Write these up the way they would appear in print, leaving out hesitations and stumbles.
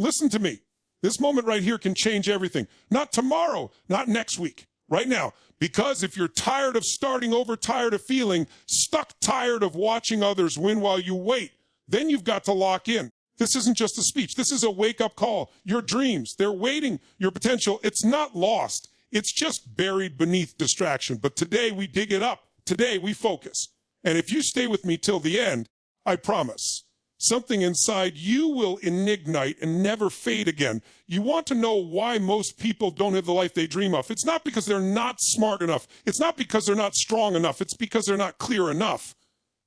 listen to me. This moment right here can change everything. Not tomorrow, not next week, right now. Because if you're tired of starting over, tired of feeling, stuck tired of watching others win while you wait, then you've got to lock in. This isn't just a speech. This is a wake-up call. Your dreams, they're waiting. Your potential, it's not lost. It's just buried beneath distraction. But today we dig it up. Today we focus. And if you stay with me till the end, I promise, something inside you will ignite and never fade again. You want to know why most people don't have the life they dream of. It's not because they're not smart enough. It's not because they're not strong enough. It's because they're not clear enough.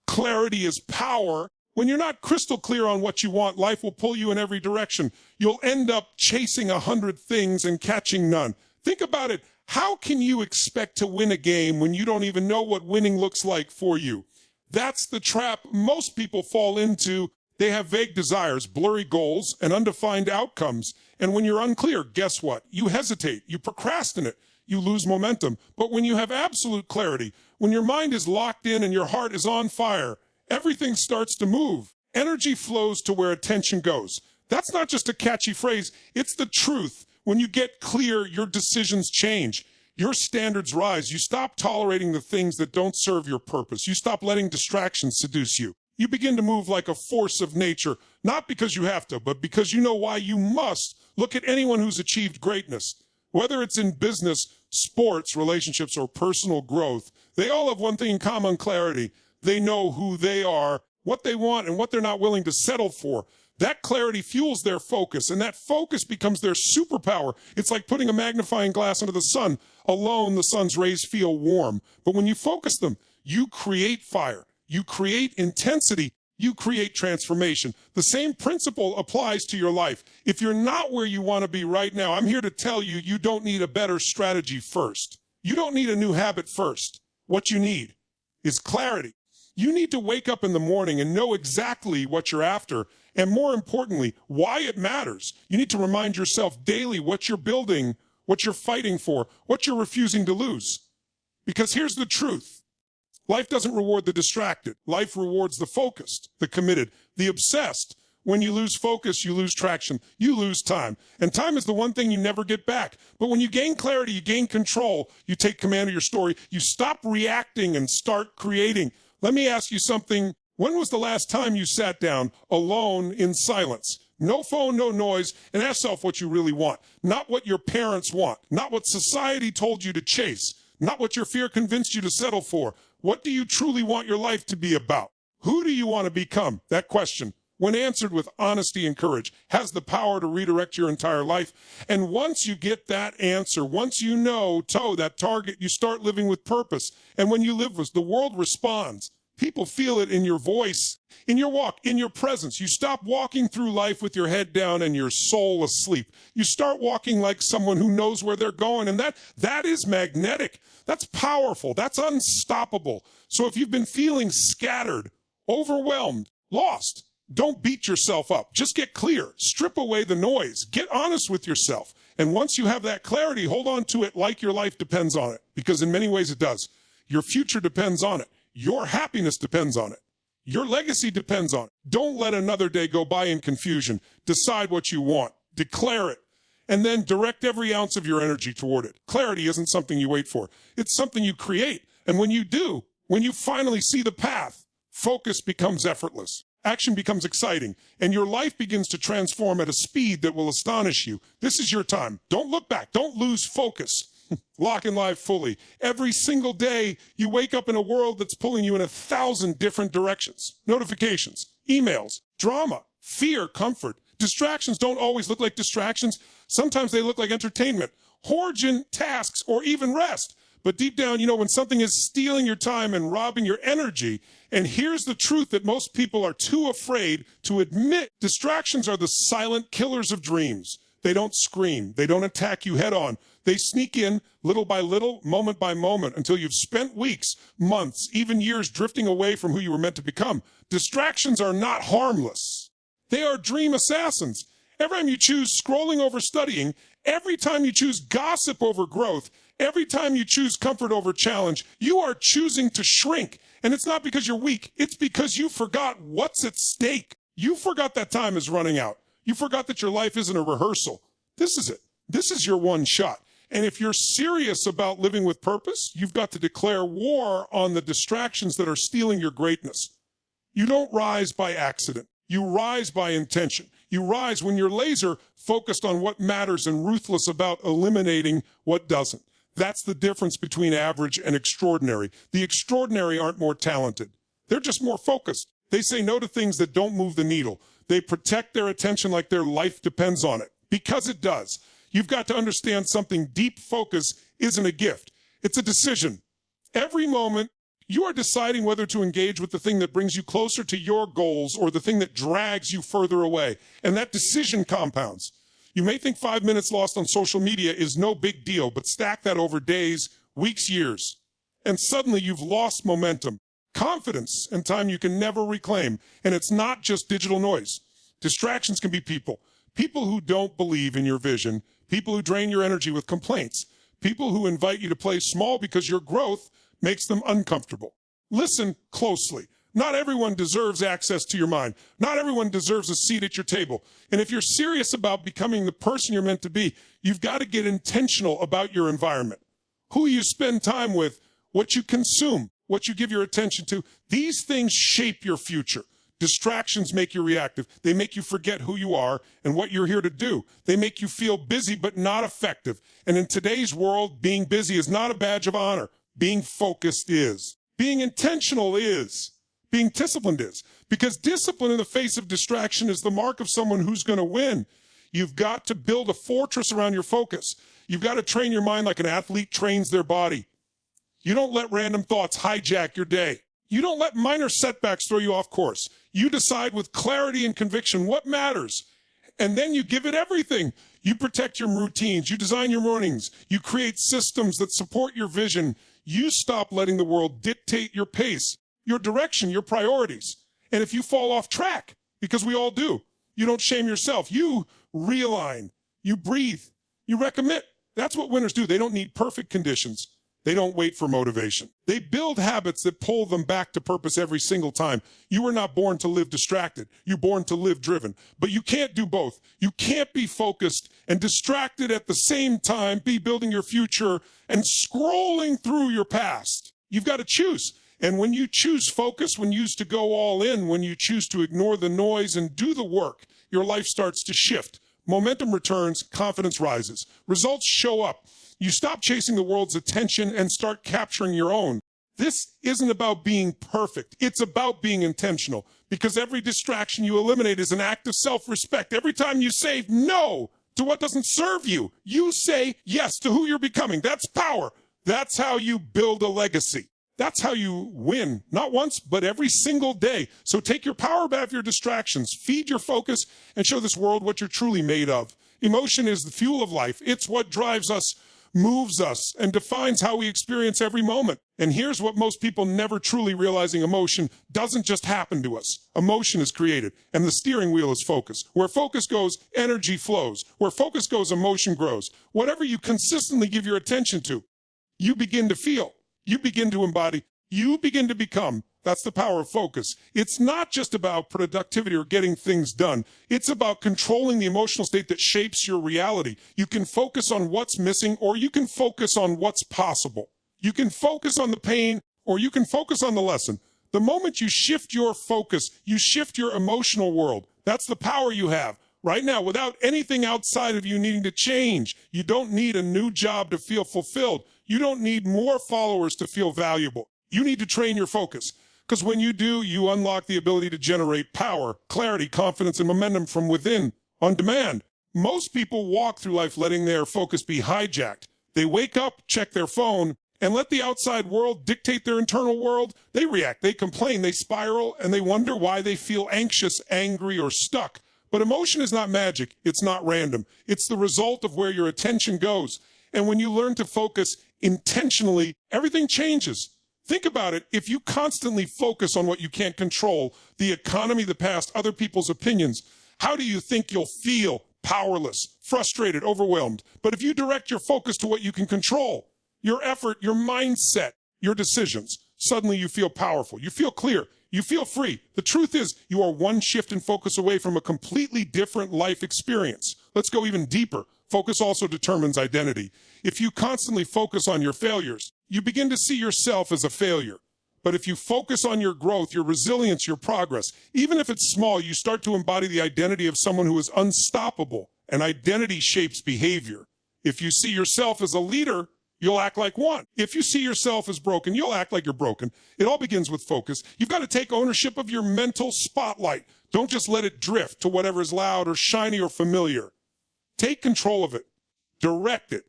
Clarity is power. When you're not crystal clear on what you want, life will pull you in every direction. You'll end up chasing 100 things and catching none. Think about it. How can you expect to win a game when you don't even know what winning looks like for you? That's the trap most people fall into. They have vague desires, blurry goals, and undefined outcomes. And when you're unclear, guess what? You hesitate, you procrastinate, you lose momentum. But when you have absolute clarity, when your mind is locked in and your heart is on fire, everything starts to move. Energy flows to where attention goes. That's not just a catchy phrase, it's the truth. When you get clear, your decisions change. Your standards rise. You stop tolerating the things that don't serve your purpose. You stop letting distractions seduce you. You begin to move like a force of nature, not because you have to, but because you know why you must. Look at anyone who's achieved greatness. Whether it's in business, sports, relationships, or personal growth, they all have one thing in common: clarity. They know who they are, what they want, and what they're not willing to settle for. That clarity fuels their focus, and that focus becomes their superpower. It's like putting a magnifying glass under the sun. Alone, the sun's rays feel warm. But when you focus them, you create fire. You create intensity. You create transformation. The same principle applies to your life. If you're not where you want to be right now, I'm here to tell you, you don't need a better strategy first. You don't need a new habit first. What you need is clarity. You need to wake up in the morning and know exactly what you're after, and more importantly, why it matters. You need to remind yourself daily what you're building, what you're fighting for, what you're refusing to lose. Because here's the truth. Life doesn't reward the distracted. Life rewards the focused, the committed, the obsessed. When you lose focus, you lose traction, you lose time. And time is the one thing you never get back. But when you gain clarity, you gain control. You take command of your story. You stop reacting and start creating. Let me ask you something. When was the last time you sat down alone in silence? No phone, no noise, and ask yourself what you really want. Not what your parents want. Not what society told you to chase. Not what your fear convinced you to settle for. What do you truly want your life to be about? Who do you want to become? That question, when answered with honesty and courage, has the power to redirect your entire life. And once you get that answer, once you know that target, you start living with purpose. And when you live with, the world responds. People feel it in your voice, in your walk, in your presence. You stop walking through life with your head down and your soul asleep. You start walking like someone who knows where they're going, and that is magnetic. That's powerful. That's unstoppable. So if you've been feeling scattered, overwhelmed, lost, don't beat yourself up. Just get clear. Strip away the noise. Get honest with yourself. And once you have that clarity, hold on to it like your life depends on it, because in many ways it does. Your future depends on it. Your happiness depends on it. Your legacy depends on it. Don't let another day go by in confusion. Decide what you want. Declare it. And then direct every ounce of your energy toward it. Clarity isn't something you wait for. It's something you create. And when you do, when you finally see the path, focus becomes effortless. Action becomes exciting. And your life begins to transform at a speed that will astonish you. This is your time. Don't look back. Don't lose focus. Lock in life fully. Every single day, you wake up in a world that's pulling you in 1,000 different directions. Notifications, emails, drama, fear, comfort. Distractions don't always look like distractions. Sometimes they look like entertainment, origin, tasks, or even rest. But deep down, you know when something is stealing your time and robbing your energy. And here's the truth that most people are too afraid to admit. Distractions are the silent killers of dreams. They don't scream. They don't attack you head on. They sneak in little by little, moment by moment, until you've spent weeks, months, even years drifting away from who you were meant to become. Distractions are not harmless. They are dream assassins. Every time you choose scrolling over studying, every time you choose gossip over growth, every time you choose comfort over challenge, you are choosing to shrink. And it's not because you're weak. It's because you forgot what's at stake. You forgot that time is running out. You forgot that your life isn't a rehearsal. This is it. This is your one shot. And if you're serious about living with purpose, you've got to declare war on the distractions that are stealing your greatness. You don't rise by accident. You rise by intention. You rise when you're laser focused on what matters and ruthless about eliminating what doesn't. That's the difference between average and extraordinary. The extraordinary aren't more talented. They're just more focused. They say no to things that don't move the needle. They protect their attention like their life depends on it, because it does. You've got to understand something. Deep focus isn't a gift. It's a decision. Every moment, you are deciding whether to engage with the thing that brings you closer to your goals or the thing that drags you further away. And that decision compounds. You may think 5 minutes lost on social media is no big deal, but stack that over days, weeks, years. And suddenly you've lost momentum, confidence, and time you can never reclaim. And it's not just digital noise. Distractions can be people. People who don't believe in your vision, people who drain your energy with complaints, people who invite you to play small because your growth makes them uncomfortable. Listen closely. Not everyone deserves access to your mind. Not everyone deserves a seat at your table. And if you're serious about becoming the person you're meant to be, you've got to get intentional about your environment. Who you spend time with, what you consume, what you give your attention to. These things shape your future. Distractions make you reactive. They make you forget who you are and what you're here to do. They make you feel busy but not effective. And in today's world, being busy is not a badge of honor. Being focused is. Being intentional is. Being disciplined is. Because discipline in the face of distraction is the mark of someone who's going to win. You've got to build a fortress around your focus. You've got to train your mind like an athlete trains their body. You don't let random thoughts hijack your day. You don't let minor setbacks throw you off course. You decide with clarity and conviction what matters. And then you give it everything. You protect your routines. You design your mornings. You create systems that support your vision. You stop letting the world dictate your pace, your direction, your priorities. And if you fall off track, because we all do, you don't shame yourself. You realign. You breathe. You recommit. That's what winners do. They don't need perfect conditions. They don't wait for motivation. They build habits that pull them back to purpose every single time. You were not born to live distracted. You're born to live driven. But you can't do both. You can't be focused and distracted at the same time, be building your future and scrolling through your past. You've got to choose. And when you choose focus, when you choose to go all in, when you choose to ignore the noise and do the work, your life starts to shift. Momentum returns, confidence rises. Results show up. You stop chasing the world's attention and start capturing your own. This isn't about being perfect. It's about being intentional, because every distraction you eliminate is an act of self-respect. Every time you say no to what doesn't serve you, you say yes to who you're becoming. That's power. That's how you build a legacy. That's how you win, not once, but every single day. So take your power back of your distractions, feed your focus, and show this world what you're truly made of. Emotion is the fuel of life. It's what drives us, moves us, and defines how we experience every moment. And here's what most people never truly realizing: emotion doesn't just happen to us. Emotion is created, and the steering wheel is focus. Where focus goes, energy flows. Where focus goes, emotion grows. Whatever you consistently give your attention to, you begin to feel, you begin to embody, you begin to become. That's the power of focus. It's not just about productivity or getting things done. It's about controlling the emotional state that shapes your reality. You can focus on what's missing, or you can focus on what's possible. You can focus on the pain, or you can focus on the lesson. The moment you shift your focus, you shift your emotional world. That's the power you have right now, without anything outside of you needing to change. You don't need a new job to feel fulfilled. You don't need more followers to feel valuable. You need to train your focus. Because when you do, you unlock the ability to generate power, clarity, confidence, and momentum from within, on demand. Most people walk through life letting their focus be hijacked. They wake up, check their phone, and let the outside world dictate their internal world. They react, they complain, they spiral, and they wonder why they feel anxious, angry, or stuck. But emotion is not magic. It's not random. It's the result of where your attention goes. And when you learn to focus intentionally, everything changes. Think about it. If you constantly focus on what you can't control, the economy, the past, other people's opinions, how do you think you'll feel? Powerless, frustrated, overwhelmed. But if you direct your focus to what you can control, your effort, your mindset, your decisions, suddenly you feel powerful. You feel clear. You feel free. The truth is, you are one shift in focus away from a completely different life experience. Let's go even deeper. Focus also determines identity. If you constantly focus on your failures, you begin to see yourself as a failure. But if you focus on your growth, your resilience, your progress, even if it's small, you start to embody the identity of someone who is unstoppable, and identity shapes behavior. If you see yourself as a leader, you'll act like one. If you see yourself as broken, you'll act like you're broken. It all begins with focus. You've got to take ownership of your mental spotlight. Don't just let it drift to whatever is loud or shiny or familiar. Take control of it. Direct it.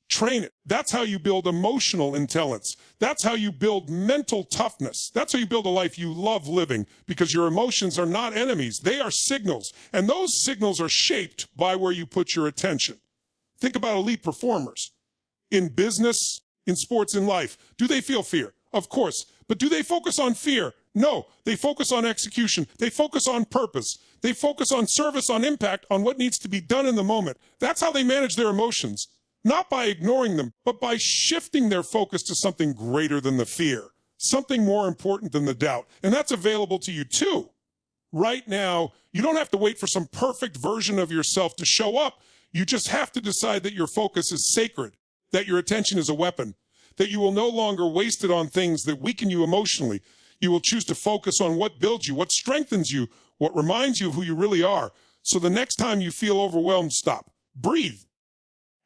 Train it. That's how you build emotional intelligence. That's how you build mental toughness. That's how you build a life you love living, because your emotions are not enemies. They are signals. And those signals are shaped by where you put your attention. Think about elite performers. In business, in sports, in life, do they feel fear? Of course. But do they focus on fear? No. They focus on execution. They focus on purpose. They focus on service, on impact, on what needs to be done in the moment. That's how they manage their emotions. Not by ignoring them, but by shifting their focus to something greater than the fear, something more important than the doubt. And that's available to you too. Right now, you don't have to wait for some perfect version of yourself to show up. You just have to decide that your focus is sacred, that your attention is a weapon, that you will no longer waste it on things that weaken you emotionally. You will choose to focus on what builds you, what strengthens you, what reminds you of who you really are. So the next time you feel overwhelmed, stop. Breathe.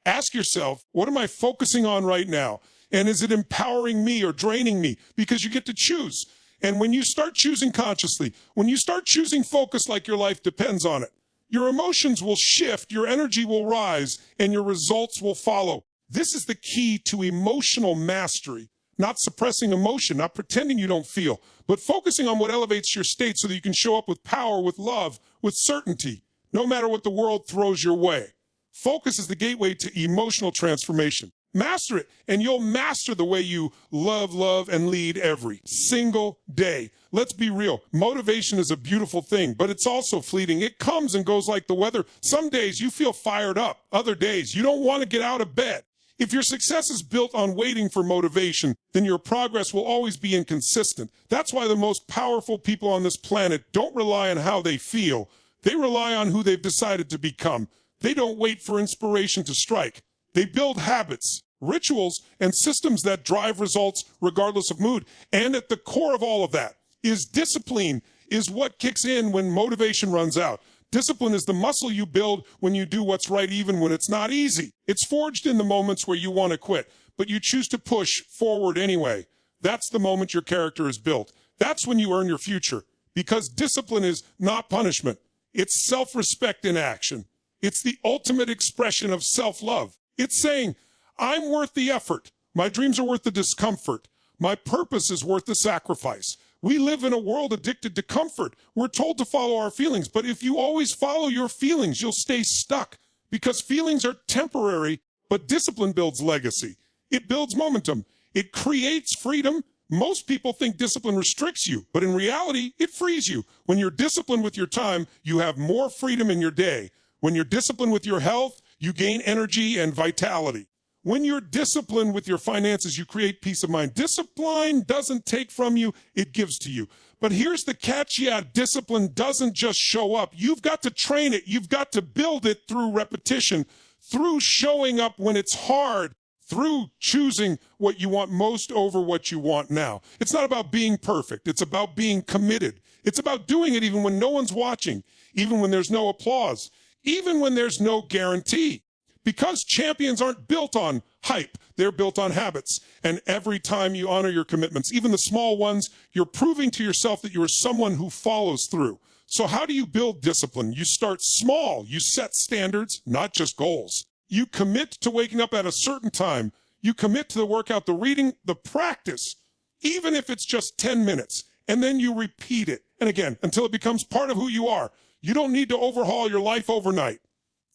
Ask yourself, what am I focusing on right now? And is it empowering me or draining me? Because you get to choose. And when you start choosing consciously, when you start choosing focus like your life depends on it, your emotions will shift, your energy will rise, and your results will follow. This is the key to emotional mastery. Not suppressing emotion, not pretending you don't feel, but focusing on what elevates your state so that you can show up with power, with love, with certainty, no matter what the world throws your way. Focus is the gateway to emotional transformation. Master it, and you'll master the way you love, and lead every single day. Let's be real. Motivation is a beautiful thing, but it's also fleeting. It comes and goes like the weather. Some days you feel fired up. Other days you don't want to get out of bed. If your success is built on waiting for motivation, then your progress will always be inconsistent. That's why the most powerful people on this planet don't rely on how they feel. They rely on who they've decided to become. They don't wait for inspiration to strike. They build habits, rituals, and systems that drive results regardless of mood. And at the core of all of that is discipline, is what kicks in when motivation runs out. Discipline is the muscle you build when you do what's right even when it's not easy. It's forged in the moments where you want to quit, but you choose to push forward anyway. That's the moment your character is built. That's when you earn your future, because discipline is not punishment. It's self-respect in action. It's the ultimate expression of self-love. It's saying, I'm worth the effort. My dreams are worth the discomfort. My purpose is worth the sacrifice. We live in a world addicted to comfort. We're told to follow our feelings, but if you always follow your feelings, you'll stay stuck, because feelings are temporary, but discipline builds legacy. It builds momentum. It creates freedom. Most people think discipline restricts you, but in reality, it frees you. When you're disciplined with your time, you have more freedom in your day. When you're disciplined with your health, you gain energy and vitality. When you're disciplined with your finances, you create peace of mind. Discipline doesn't take from you, it gives to you. But here's the catch, discipline doesn't just show up. You've got to train it. You've got to build it through repetition, through showing up when it's hard, through choosing what you want most over what you want now. It's not about being perfect. It's about being committed. It's about doing it even when no one's watching, even when there's no applause, even when there's no guarantee. Because champions aren't built on hype, they're built on habits. And every time you honor your commitments, even the small ones, you're proving to yourself that you are someone who follows through. So how do you build discipline? You start small. You set standards, not just goals. You commit to waking up at a certain time. You commit to the workout, the reading, the practice, even if it's just 10 minutes. And then you repeat it. And again, until it becomes part of who you are. You don't need to overhaul your life overnight.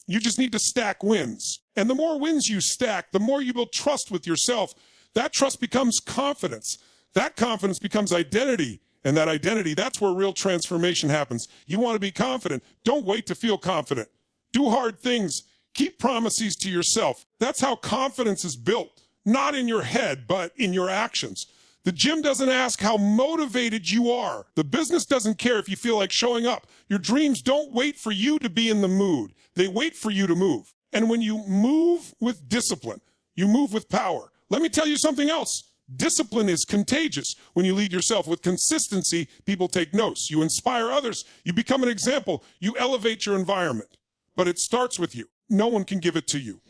You just need to stack wins. And the more wins you stack, the more you build trust with yourself. That trust becomes confidence. That confidence becomes identity. And that identity, that's where real transformation happens. You want to be confident. Don't wait to feel confident. Do hard things. Keep promises to yourself. That's how confidence is built. Not in your head, but in your actions. The gym doesn't ask how motivated you are. The business doesn't care if you feel like showing up. Your dreams don't wait for you to be in the mood. They wait for you to move. And when you move with discipline, you move with power. Let me tell you something else. Discipline is contagious. When you lead yourself with consistency, people take notes. You inspire others. You become an example. You elevate your environment. But it starts with you. No one can give it to you.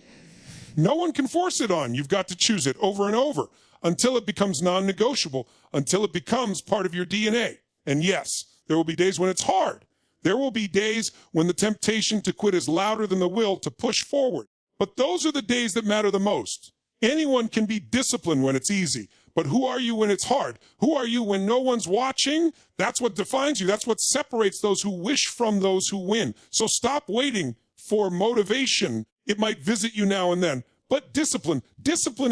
No one can force it on. You've got to choose it over and over until it becomes non-negotiable, until it becomes part of your DNA. And yes, there will be days when it's hard. There will be days when the temptation to quit is louder than the will to push forward. But those are the days that matter the most. Anyone can be disciplined when it's easy, but who are you when it's hard? Who are you when no one's watching? That's what defines you. That's what separates those who wish from those who win. So stop waiting for motivation. It might visit you now and then, but discipline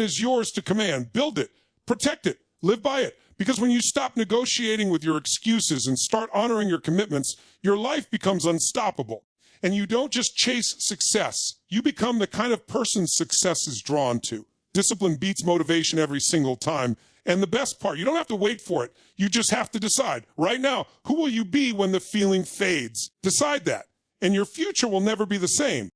is yours to command. Build it, protect it, live by it. Because when you stop negotiating with your excuses and start honoring your commitments, your life becomes unstoppable. And you don't just chase success. You become the kind of person success is drawn to. Discipline beats motivation every single time. And the best part, you don't have to wait for it. You just have to decide right now, who will you be when the feeling fades? Decide that. And your future will never be the same.